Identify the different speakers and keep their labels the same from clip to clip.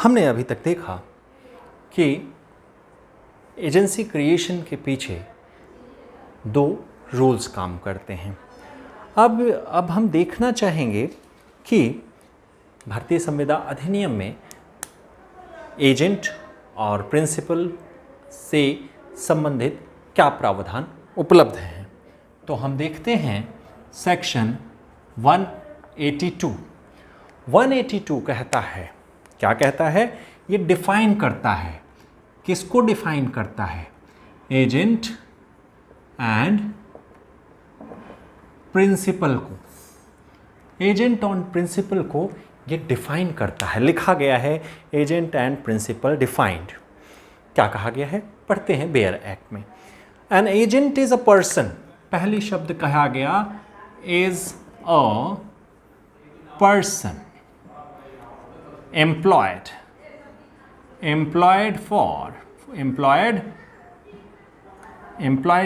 Speaker 1: हमने अभी तक देखा कि एजेंसी क्रिएशन के पीछे दो रूल्स काम करते हैं। अब हम देखना चाहेंगे कि भारतीय संविदा अधिनियम में एजेंट और प्रिंसिपल से संबंधित क्या प्रावधान उपलब्ध हैं। तो हम देखते हैं सेक्शन 182। 182 कहता है, क्या कहता है? ये डिफाइन करता है, किसको डिफाइन करता है? एजेंट एंड प्रिंसिपल को। एजेंट और प्रिंसिपल को ये डिफाइन करता है। लिखा गया है एजेंट एंड प्रिंसिपल डिफाइंड। क्या कहा गया है? पढ़ते हैं बेयर एक्ट में। An agent is a person, पहली शब्द कहा गया इज अ पर्सन एम्प्लॉयड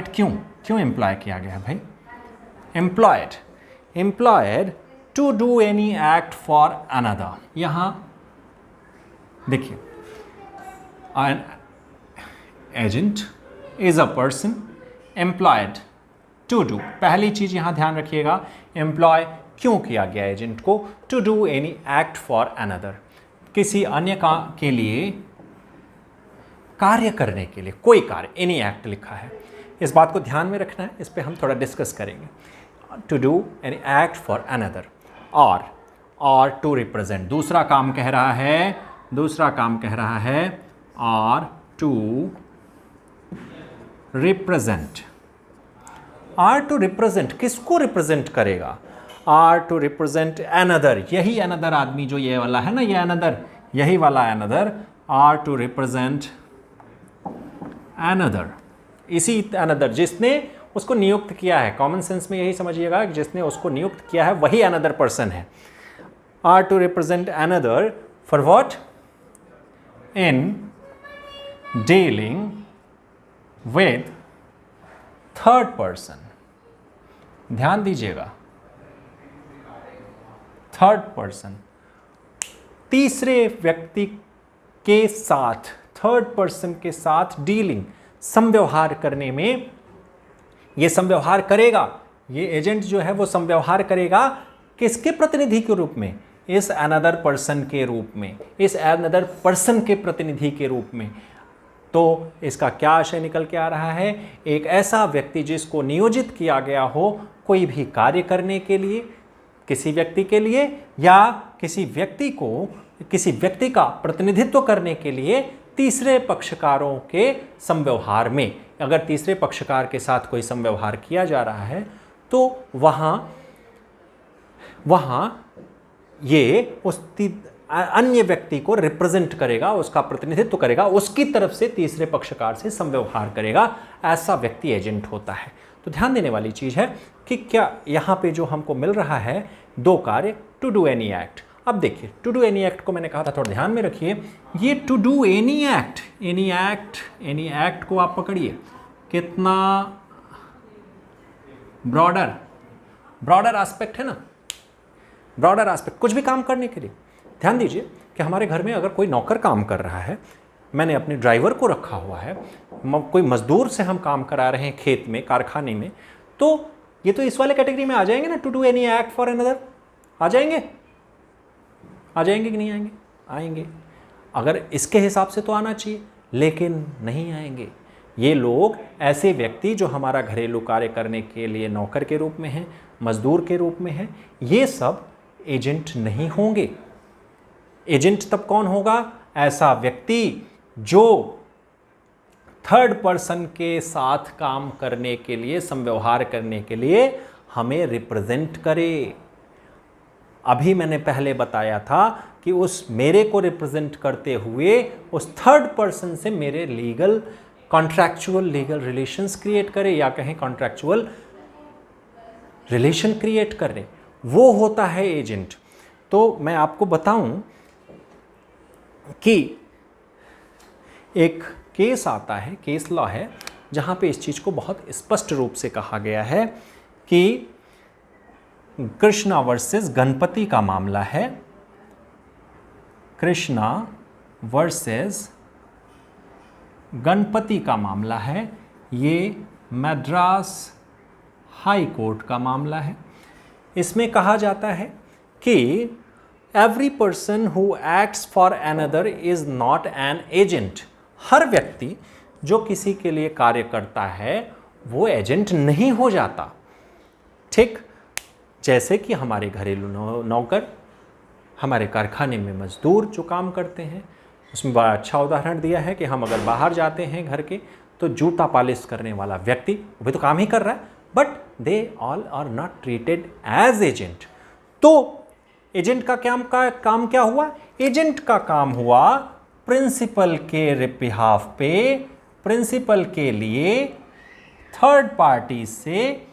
Speaker 1: क्यों एम्प्लॉय किया गया भाई? Employed to do any act for another. यहां देखिए, an agent is a person employed to do, पहली चीज यहां ध्यान रखिएगा, एम्प्लॉय क्यों किया गया एजेंट को? To do any act for another, किसी अन्य के लिए कार्य करने के लिए, कोई कार्य, एनी एक्ट लिखा है। इस बात को ध्यान में रखना है, इस पर हम थोड़ा डिस्कस करेंगे। To do any act for another और टू रिप्रेजेंट, दूसरा काम कह रहा है और to represent. Or to represent किसको रिप्रेजेंट करेगा? आर टू रिप्रेजेंट अनदर, यही अनदर आदमी जो ये वाला है ना, ये अनदर, यही वाला another, or to represent another, इसी अनदर जिसने उसको नियुक्त किया है। कॉमन सेंस में यही समझिएगा कि जिसने उसको नियुक्त किया है वही अनदर पर्सन है। Or to represent another for what? In dealing with third person. ध्यान दीजिएगा, थर्ड पर्सन, तीसरे व्यक्ति के साथ, थर्ड पर्सन के साथ डीलिंग, संव्यवहार करने में ये संव्यवहार करेगा। ये एजेंट जो है वो संव्यवहार करेगा किसके प्रतिनिधि के रूप में? इस अनदर पर्सन के रूप में, इस अनदर पर्सन के प्रतिनिधि के रूप में। तो इसका क्या आशय निकल के आ रहा है? एक ऐसा व्यक्ति जिसको नियोजित किया गया हो कोई भी कार्य करने के लिए, किसी व्यक्ति के लिए, या किसी व्यक्ति का प्रतिनिधित्व करने के लिए तीसरे पक्षकारों के संव्यवहार में। अगर तीसरे पक्षकार के साथ कोई संव्यवहार किया जा रहा है तो वहां ये उस अन्य व्यक्ति को रिप्रेजेंट करेगा, उसका प्रतिनिधित्व करेगा, उसकी तरफ से तीसरे पक्षकार से संव्यवहार करेगा। ऐसा व्यक्ति एजेंट होता है। तो ध्यान देने वाली चीज है कि क्या यहाँ पे जो हमको मिल रहा है दो कार्य, टू डू एनी एक्ट। अब देखिए, टू डू एनी एक्ट को मैंने कहा था, थोड़ा ध्यान में रखिए। ये to do any any act को आप पकड़िए, कितना ब्रॉडर एस्पेक्ट है ना, ब्रॉडर एस्पेक्ट, कुछ भी काम करने के लिए। ध्यान दीजिए कि हमारे घर में अगर कोई नौकर काम कर रहा है, मैंने अपने ड्राइवर को रखा हुआ है, कोई मजदूर से हम काम करा रहे हैं खेत में, कारखाने में, तो ये तो इस वाले कैटेगरी में आ जाएंगे ना, to do any act for another. आ जाएंगे कि नहीं आएंगे? आएंगे। अगर इसके हिसाब से तो आना चाहिए, लेकिन नहीं आएंगे। ये लोग ऐसे व्यक्ति जो हमारा घरेलू कार्य करने के लिए नौकर के रूप में हैं, मजदूर के रूप में हैं, ये सब एजेंट नहीं होंगे। एजेंट तब कौन होगा? ऐसा व्यक्ति जो थर्ड पर्सन के साथ काम करने के लिए, संव्यवहार करने के लिए हमें रिप्रेजेंट करे। अभी मैंने पहले बताया था कि उस मेरे को रिप्रेजेंट करते हुए उस थर्ड पर्सन से मेरे कॉन्ट्रैक्चुअल लीगल रिलेशंस क्रिएट करे, या कहें कॉन्ट्रैक्चुअल रिलेशन क्रिएट करे, वो होता है एजेंट। तो मैं आपको बताऊं कि एक केस आता है, केस लॉ है, जहां पे इस चीज को बहुत स्पष्ट रूप से कहा गया है कि कृष्णा वर्सेस गणपति का मामला है। कृष्णा वर्सेस गणपति का मामला है, ये मद्रास हाई कोर्ट का मामला है। इसमें कहा जाता है कि every person who acts for another is not an agent. हर व्यक्ति जो किसी के लिए कार्य करता है वो एजेंट नहीं हो जाता। ठीक जैसे कि हमारे घरेलू नौकर, हमारे कारखाने में मजदूर जो काम करते हैं, उसमें बड़ा अच्छा उदाहरण दिया है कि हम अगर बाहर जाते हैं घर के तो जूता पॉलिश करने वाला व्यक्ति वो भी तो काम ही कर रहा है, but they all are not treated as agent. तो एजेंट का काम क्या हुआ? एजेंट का काम हुआ प्रिंसिपल के बिहाफ पे, प्रिंसिपल के लिए थर्ड पार्टी से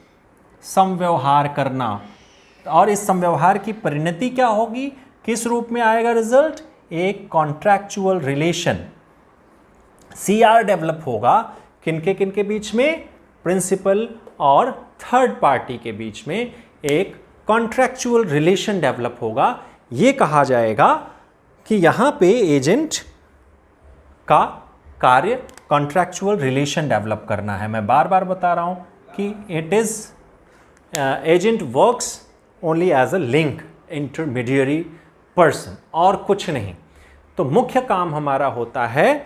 Speaker 1: समव्यवहार करना। और इस समव्यवहार की परिणति क्या होगी, किस रूप में आएगा रिजल्ट? एक कॉन्ट्रैक्चुअल रिलेशन, सीआर डेवलप होगा। किनके बीच में? प्रिंसिपल और थर्ड पार्टी के बीच में एक कॉन्ट्रैक्चुअल रिलेशन डेवलप होगा। ये कहा जाएगा कि यहां पे एजेंट का कार्य कॉन्ट्रैक्चुअल रिलेशन डेवलप करना है। मैं बार बार बता रहा हूं कि it is agent works only as a link, intermediary person, और कुछ नहीं। तो मुख्य काम हमारा होता है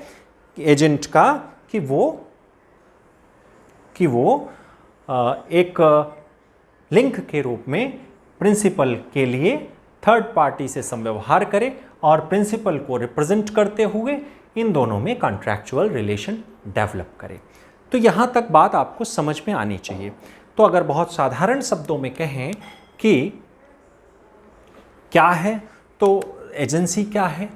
Speaker 1: एजेंट का कि वो एक लिंक के रूप में प्रिंसिपल के लिए थर्ड पार्टी से समव्यवहार करे और प्रिंसिपल को रिप्रेजेंट करते हुए इन दोनों में कॉन्ट्रैक्चुअल रिलेशन डेवलप करे। तो यहाँ तक बात आपको समझ में आनी चाहिए। तो अगर बहुत साधारण शब्दों में कहें कि क्या है, तो एजेंसी क्या है?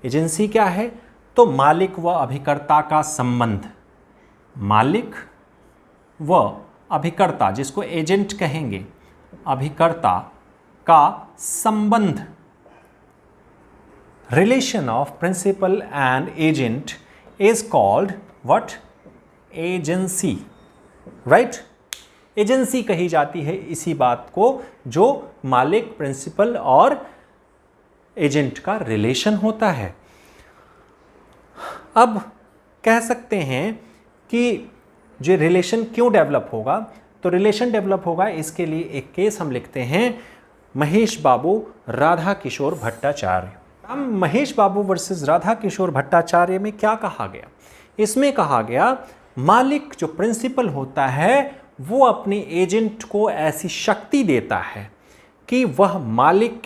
Speaker 1: एजेंसी क्या है? तो मालिक व अभिकर्ता का संबंध, मालिक व अभिकर्ता जिसको एजेंट कहेंगे, अभिकर्ता का संबंध, relation of principal and agent is called what? Agency, right? Agency कही जाती है इसी बात को जो मालिक, प्रिंसिपल और एजेंट का रिलेशन होता है। अब कह सकते हैं कि जो रिलेशन क्यों डेवलप होगा, तो रिलेशन डेवलप होगा इसके लिए एक केस हम लिखते हैं, महेश बाबू राधा किशोर भट्टाचार्य। अब महेश बाबू वर्सेस राधा किशोर भट्टाचार्य में क्या कहा गया? इसमें कहा गया मालिक जो प्रिंसिपल होता है वो अपने एजेंट को ऐसी शक्ति देता है कि वह मालिक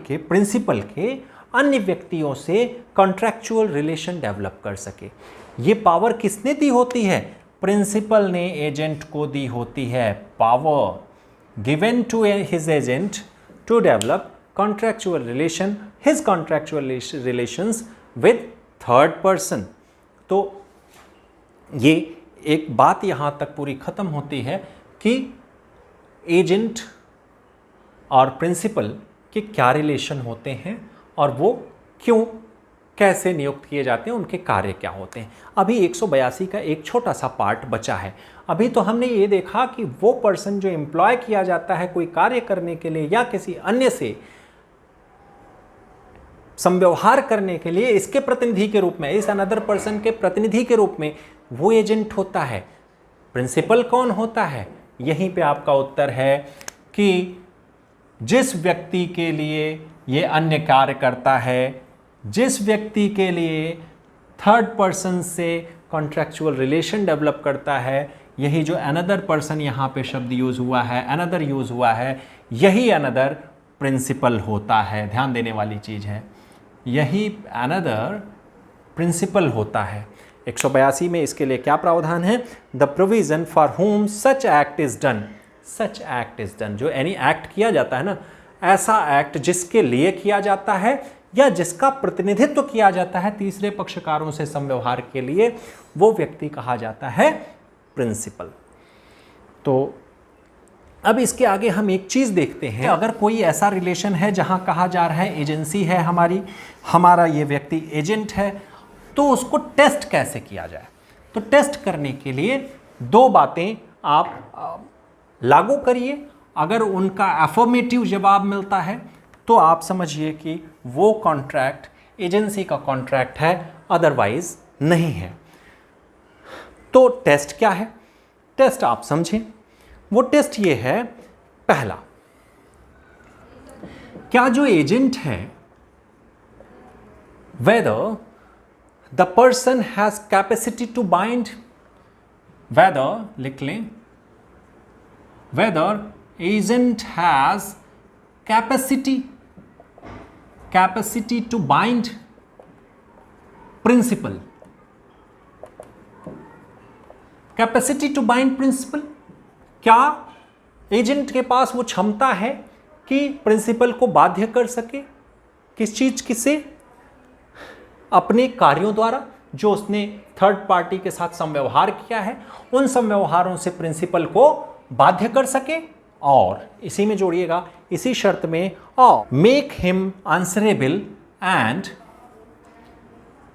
Speaker 1: के प्रिंसिपल के अन्य व्यक्तियों से कॉन्ट्रैक्चुअल रिलेशन डेवलप कर सके। ये पावर किसने दी होती है? प्रिंसिपल ने एजेंट को दी होती है। Power given to his agent to develop contractual relation, his contractual relations with third person. तो ये एक बात यहां तक पूरी खत्म होती है कि एजेंट और प्रिंसिपल के क्या रिलेशन होते हैं और वो क्यों, कैसे नियुक्त किए जाते हैं, उनके कार्य क्या होते हैं। अभी 182 का एक छोटा सा पार्ट बचा है। अभी तो हमने ये देखा कि वो पर्सन जो एम्प्लॉय किया जाता है कोई कार्य करने के लिए या किसी अन्य से समव्यवहार करने के लिए, इसके प्रतिनिधि के रूप में, इस अनदर पर्सन के प्रतिनिधि के रूप में वो एजेंट होता है। प्रिंसिपल कौन होता है? यहीं पे आपका उत्तर है कि जिस व्यक्ति के लिए ये अन्य कार्य करता है, जिस व्यक्ति के लिए थर्ड पर्सन से कॉन्ट्रैक्चुअल रिलेशन डेवलप करता है, यही जो अनदर पर्सन यहाँ पे शब्द यूज़ हुआ है, अनदर यूज़ हुआ है, यही अनदर प्रिंसिपल होता है। ध्यान देने वाली चीज़ है, यही अनदर प्रिंसिपल होता है। 182 में इसके लिए क्या प्रावधान है? The provision for home such act is done, such act is done, जो एनी एक्ट किया जाता है ना, ऐसा एक्ट जिसके लिए किया जाता है या जिसका प्रतिनिधित्व किया जाता है तीसरे पक्षकारों से समव्यवहार के लिए, वो व्यक्ति कहा जाता है प्रिंसिपल। तो अब इसके आगे हम एक चीज़ देखते हैं, अगर कोई ऐसा रिलेशन है जहां कहा जा रहा है एजेंसी है हमारा ये व्यक्ति एजेंट है, तो उसको टेस्ट कैसे किया जाए? तो टेस्ट करने के लिए दो बातें आप लागू करिए। अगर उनका अफर्मेटिव जवाब मिलता है तो आप समझिए कि वो कॉन्ट्रैक्ट एजेंसी का कॉन्ट्रैक्ट है, अदरवाइज नहीं है। तो टेस्ट क्या है? टेस्ट आप समझें, वो टेस्ट ये है, पहला, क्या जो एजेंट है whether the person has capacity to bind, whether लिख लें, whether agent has capacity to bind principal, capacity to bind principal, क्या एजेंट के पास वो क्षमता है कि प्रिंसिपल को बाध्य कर सके? किस चीज किसे? अपने कार्यों द्वारा, जो उसने थर्ड पार्टी के साथ समव्यवहार किया है, उन समव्यवहारों से प्रिंसिपल को बाध्य कर सके। और इसी में जोड़िएगा, इसी शर्त में, और make him answerable and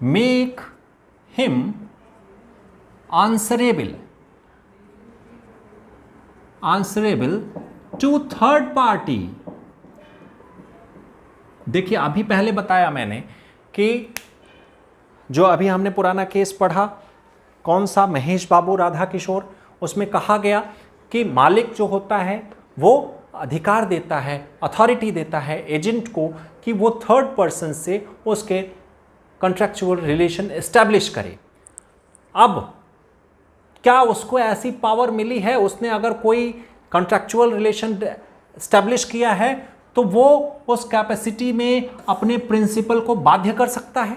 Speaker 1: make him answerable to third party. देखिए, अभी पहले बताया मैंने कि जो अभी हमने पुराना केस पढ़ा, कौन सा, महेश बाबू राधा किशोर, उसमें कहा गया कि मालिक जो होता है वो अधिकार देता है, अथॉरिटी देता है एजेंट को कि वो थर्ड पर्सन से उसके कॉन्ट्रैक्चुअल रिलेशन एस्टैब्लिश करे। अब क्या उसको ऐसी पावर मिली है? उसने अगर कोई कॉन्ट्रैक्चुअल रिलेशन एस्टैब्लिश किया है तो वो उस कैपेसिटी में अपने प्रिंसिपल को बाध्य कर सकता है,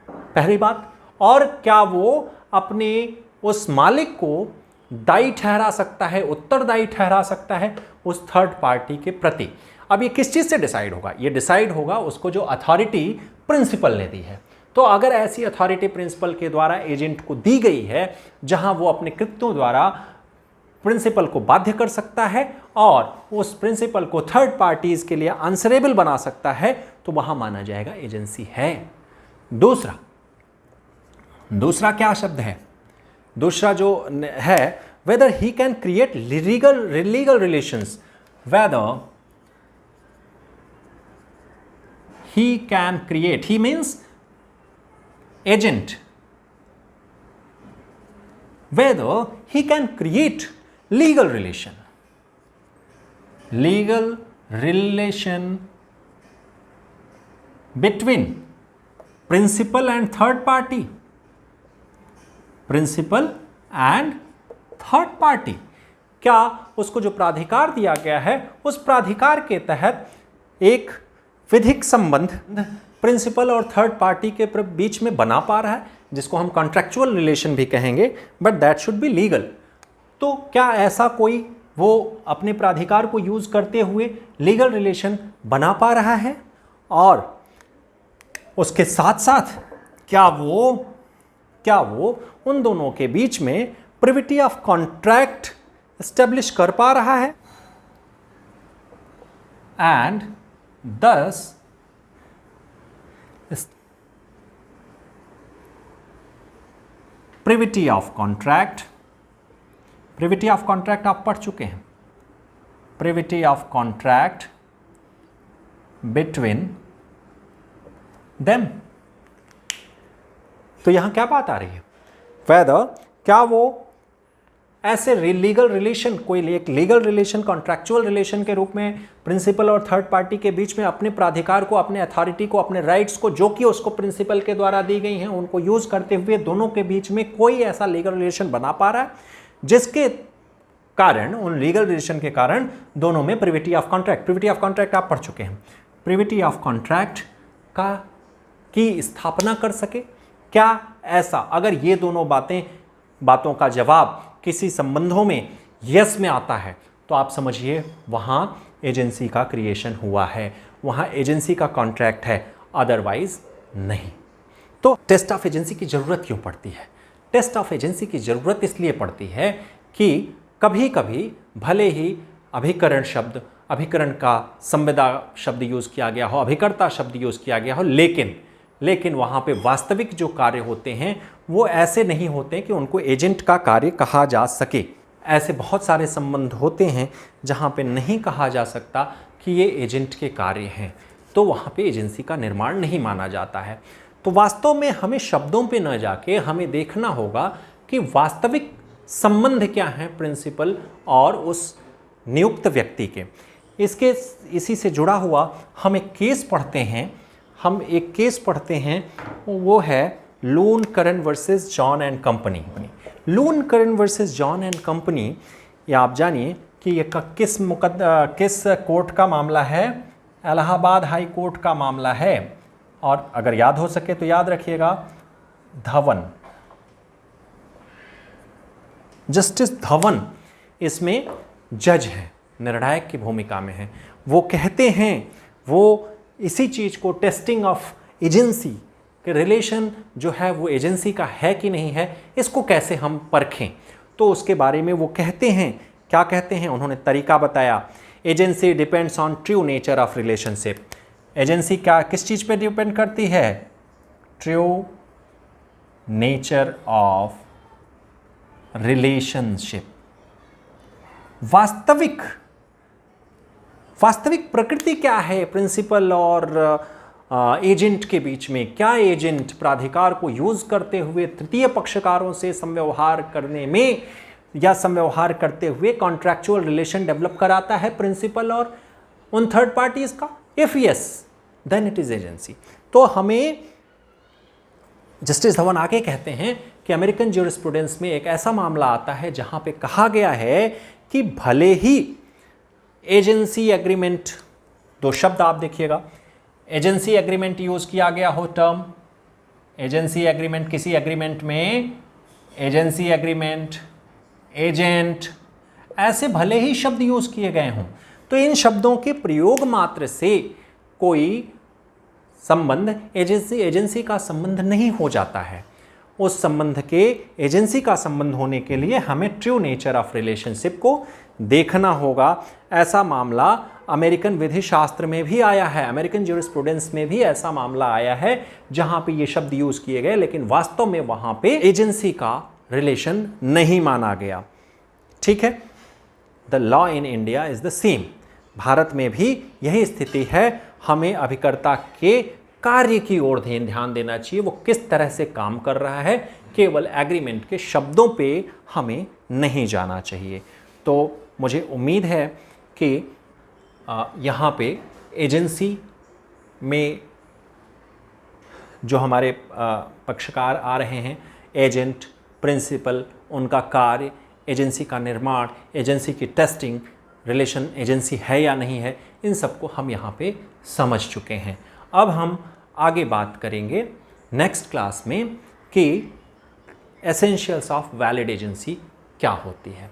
Speaker 1: पहली बात। और क्या वो अपने उस मालिक को दायी ठहरा सकता है, उत्तरदायी ठहरा सकता है उस थर्ड पार्टी के प्रति? अब ये किस चीज़ से डिसाइड होगा? ये डिसाइड होगा उसको जो अथॉरिटी प्रिंसिपल ने दी है। तो अगर ऐसी अथॉरिटी प्रिंसिपल के द्वारा एजेंट को दी गई है जहां वो अपने कृत्यों द्वारा प्रिंसिपल को बाध्य कर सकता है और उस प्रिंसिपल को थर्ड पार्टीज के लिए आंसरेबल बना सकता है, तो वहां माना जाएगा एजेंसी है। दूसरा क्या शब्द है? दूसरा जो है, weather he can create legal relations, weather he can create, he means agent, whether he can create legal relation between principal and third party, क्या उसको जो प्राधिकार दिया गया है उस प्राधिकार के तहत एक विधिक संबंध प्रिंसिपल और थर्ड पार्टी के बीच में बना पा रहा है, जिसको हम कॉन्ट्रैक्चुअल रिलेशन भी कहेंगे, but that should be legal. तो क्या ऐसा कोई वो अपने प्राधिकार को यूज करते हुए लीगल रिलेशन बना पा रहा है? और उसके साथ साथ क्या वो उन दोनों के बीच में प्रिविटी ऑफ कॉन्ट्रैक्ट एस्टेब्लिश कर पा रहा है? एंड दस प्रिविटी ऑफ कॉन्ट्रैक्ट आप पढ़ चुके हैं। Privity of contract between them. तो यहां क्या बात आ रही है? वेदर क्या वो ऐसे लीगल रिलेशन, कोई एक लीगल रिलेशन कॉन्ट्रैक्चुअल रिलेशन के रूप में प्रिंसिपल और थर्ड पार्टी के बीच में अपने प्राधिकार को, अपने अथॉरिटी को, अपने राइट्स को जो कि उसको प्रिंसिपल के द्वारा दी गई हैं उनको यूज करते हुए दोनों के बीच में कोई ऐसा लीगल रिलेशन बना पा रहा है जिसके कारण, उन लीगल रिलेशन के कारण दोनों में प्रिविटी ऑफ कॉन्ट्रैक्ट आप पढ़ चुके हैं। प्रिविटी ऑफ कॉन्ट्रैक्ट की स्थापना कर सके? क्या ऐसा, अगर ये दोनों बातों का जवाब किसी संबंधों में यस में आता है तो आप समझिए वहां एजेंसी का क्रिएशन हुआ है, वहां एजेंसी का कॉन्ट्रैक्ट है, अदरवाइज नहीं। तो टेस्ट ऑफ एजेंसी की जरूरत क्यों पड़ती है? टेस्ट ऑफ एजेंसी की जरूरत इसलिए पड़ती है कि कभी कभी भले ही अभिकरण का संविदा शब्द यूज किया गया हो, अभिकर्ता शब्द यूज किया गया हो, लेकिन वहाँ पे वास्तविक जो कार्य होते हैं वो ऐसे नहीं होते कि उनको एजेंट का कार्य कहा जा सके। ऐसे बहुत सारे संबंध होते हैं जहाँ पे नहीं कहा जा सकता कि ये एजेंट के कार्य हैं, तो वहाँ पे एजेंसी का निर्माण नहीं माना जाता है। तो वास्तव में हमें शब्दों पे न जाके हमें देखना होगा कि वास्तविक संबंध क्या हैं प्रिंसिपल और उस नियुक्त व्यक्ति के। इसी से जुड़ा हुआ हम एक केस पढ़ते हैं, वो है Loon Karan versus John and company. Loon Karan versus John and company, ये आप जानिए कि ये किस कोर्ट का मामला है? इलाहाबाद हाई कोर्ट का मामला है। और अगर याद हो सके तो याद रखिएगा, धवन, जस्टिस धवन इसमें जज हैं, निर्णायक की भूमिका में हैं। वो कहते हैं, वो इसी चीज़ को टेस्टिंग ऑफ एजेंसी के रिलेशन जो है वो एजेंसी का है कि नहीं है, इसको कैसे हम परखें, तो उसके बारे में वो कहते हैं। क्या कहते हैं? उन्होंने तरीका बताया। Agency depends on true nature of relationship. Agency क्या किस चीज़ पे डिपेंड करती है? True nature of relationship. वास्तविक प्रकृति क्या है प्रिंसिपल और एजेंट के बीच में? क्या एजेंट प्राधिकार को यूज करते हुए तृतीय पक्षकारों से समव्यवहार करने में या समव्यवहार करते हुए कॉन्ट्रैक्चुअल रिलेशन डेवलप कराता है प्रिंसिपल और उन थर्ड पार्टीज का? If yes then it is agency. तो हमें जस्टिस धवन आगे कहते हैं कि अमेरिकन ज्यूरिस्प्रूडेंस में एक ऐसा मामला आता है जहां पे कहा गया है कि भले ही एजेंसी एग्रीमेंट, दो शब्द आप देखिएगा, एजेंसी एग्रीमेंट यूज किया गया हो टर्म, एजेंसी एग्रीमेंट, किसी एग्रीमेंट में एजेंसी एग्रीमेंट, एजेंट, ऐसे भले ही शब्द यूज किए गए हों, तो इन शब्दों के प्रयोग मात्र से कोई संबंध एजेंसी का संबंध नहीं हो जाता है। उस संबंध के एजेंसी का संबंध होने के लिए हमें ट्रू नेचर ऑफ रिलेशनशिप को देखना होगा। ऐसा मामला अमेरिकन विधि शास्त्र में भी आया है, अमेरिकन ज्यूरिस्प्रूडेंस में भी ऐसा मामला आया है जहां पे ये शब्द यूज किए गए, लेकिन वास्तव में वहां पे एजेंसी का रिलेशन नहीं माना गया। ठीक है, the law in India is the same. Bharat में भी यही स्थिति है। हमें अभिकर्ता के कार्य की ओर ध्यान देना चाहिए, वो किस तरह से काम कर रहा है, केवल एग्रीमेंट के शब्दों पे हमें नहीं जाना चाहिए। तो मुझे उम्मीद है कि यहाँ पे एजेंसी में जो हमारे पक्षकार आ रहे हैं, एजेंट, प्रिंसिपल, उनका कार्य, एजेंसी का निर्माण, एजेंसी की टेस्टिंग, रिलेशन एजेंसी है या नहीं है, इन सबको हम यहाँ पे समझ चुके हैं। अब हम आगे बात करेंगे नेक्स्ट क्लास में कि एसेंशियल्स ऑफ वैलिड एजेंसी क्या होती है।